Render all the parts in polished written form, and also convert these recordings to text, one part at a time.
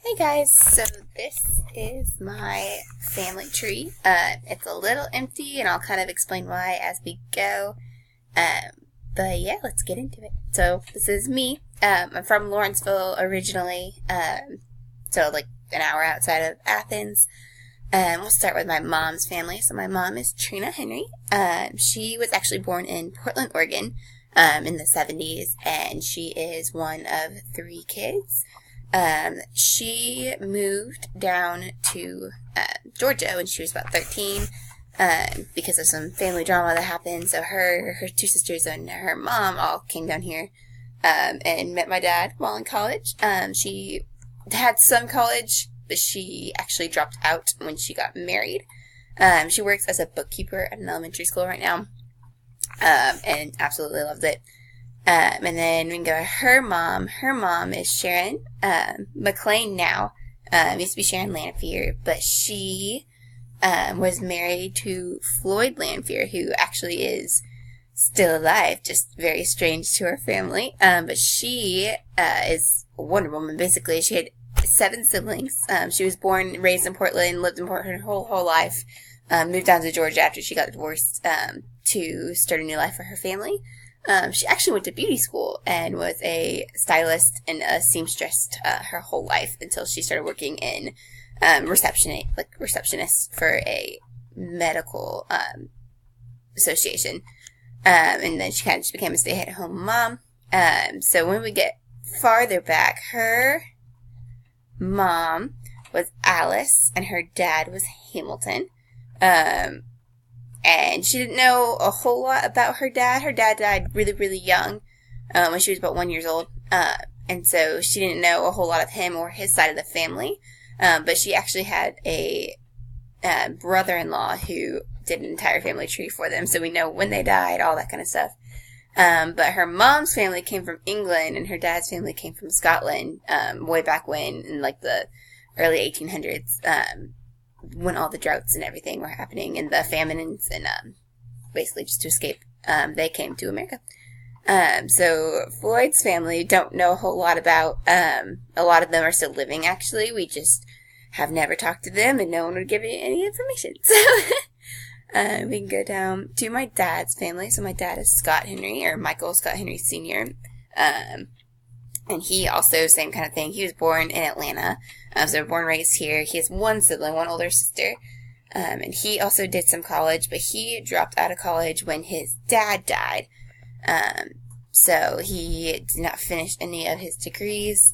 Hey guys, so this is my family tree. It's a little empty and I'll kind of explain why as we go. But yeah, let's get into it. So this is me. I'm from Lawrenceville originally, so like an hour outside of Athens. We'll start with my mom's family. So my mom is Trina Henry. She was actually born in Portland, Oregon, in the 70s, and she is one of 3 kids. She moved down to Georgia when she was about 13 because of some family drama that happened. So her 2 sisters and her mom all came down here and met my dad while in college. She had some college, but she actually dropped out when she got married. She works as a bookkeeper at an elementary school right now and absolutely loves it. And then we can go to her mom. Her mom is Sharon McLean now. Used to be Sharon Lanfear, but she was married to Floyd Lanfear, who actually is still alive, just very strange to her family. But she is a Wonder Woman, basically. She had 7 siblings. She was born and raised in Portland, lived in Portland her whole life, moved down to Georgia after she got divorced to start a new life for her family. She actually went to beauty school and was a stylist and a seamstress her whole life until she started working in receptionist for a medical association. And then she kind of just became a stay-at-home mom. So when we get farther back, her mom was Alice and her dad was Hamilton. And she didn't know a whole lot about her dad. Her dad died really, really young, when she was about 1 year old. And so she didn't know a whole lot of him or his side of the family. But she actually had a brother-in-law who did an entire family tree for them. So we know when they died, all that kind of stuff. But her mom's family came from England and her dad's family came from Scotland, way back when, in like the early 1800s. When all the droughts and everything were happening and the famines and basically just to escape, they came to America. So Floyd's family don't know a whole lot about, a lot of them are still living actually. We just have never talked to them and no one would give you any information. So we can go down to my dad's family. So my dad is Scott Henry, or Michael Scott Henry Sr. And he also, same kind of thing. He was born in Atlanta. So born and raised here. He has 1 sibling, 1 older sister. And he also did some college, but he dropped out of college when his dad died. So he did not finish any of his degrees.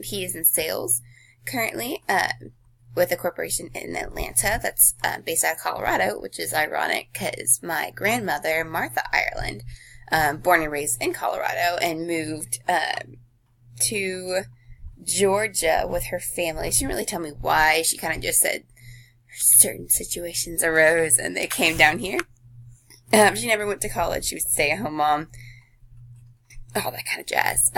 He is in sales currently, with a corporation in Atlanta that's based out of Colorado, which is ironic because my grandmother, Martha Ireland, born and raised in Colorado and moved to Georgia with her family. She didn't really tell me why. She kind of just said certain situations arose and they came down here. She never went to college. She was a stay-at-home mom. All that kind of jazz.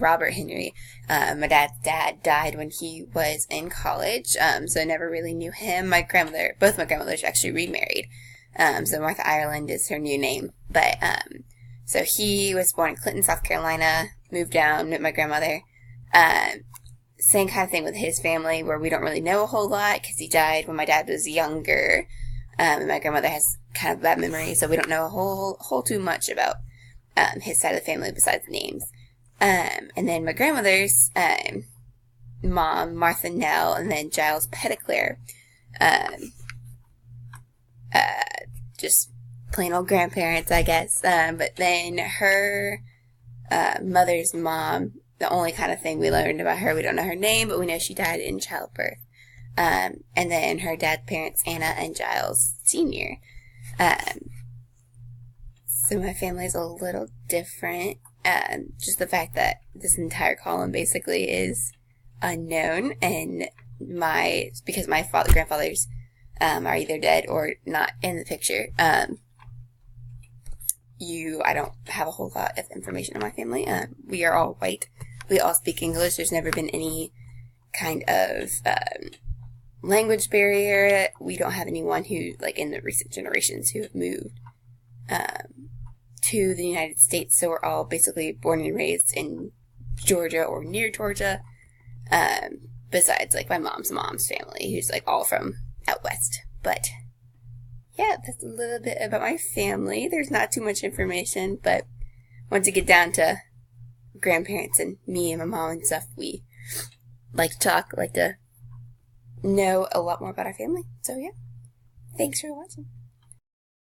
Robert Henry, my dad's dad died when he was in college, so I never really knew him. Both my grandmothers actually remarried. So Martha Ireland is her new name. But, so he was born in Clinton, South Carolina, moved down, met my grandmother. Same kind of thing with his family, where we don't really know a whole lot, because he died when my dad was younger. And my grandmother has kind of bad memory, so we don't know a whole too much about his side of the family besides the names. And then my grandmother's mom, Martha Nell, and then Giles Petticlair. Just plain old grandparents, I guess. But then her mother's mom, the only kind of thing we learned about her, we don't know her name, but we know she died in childbirth. And then her dad's parents, Anna and Giles Sr. So my family is a little different. Just the fact that this entire column basically is unknown, and because my grandfathers are either dead or not in the picture. I don't have a whole lot of information on my family. We are all white. We all speak English. There's never been any kind of language barrier. We don't have anyone who, like in the recent generations, who have moved to the United States. So we're all basically born and raised in Georgia or near Georgia. besides, like, my mom's family, who's, like, all from out west. But, yeah, that's a little bit about my family. There's not too much information, but once you get down to grandparents and me and my mom and stuff, we like to talk, like to know a lot more about our family. So, yeah. Thanks for watching.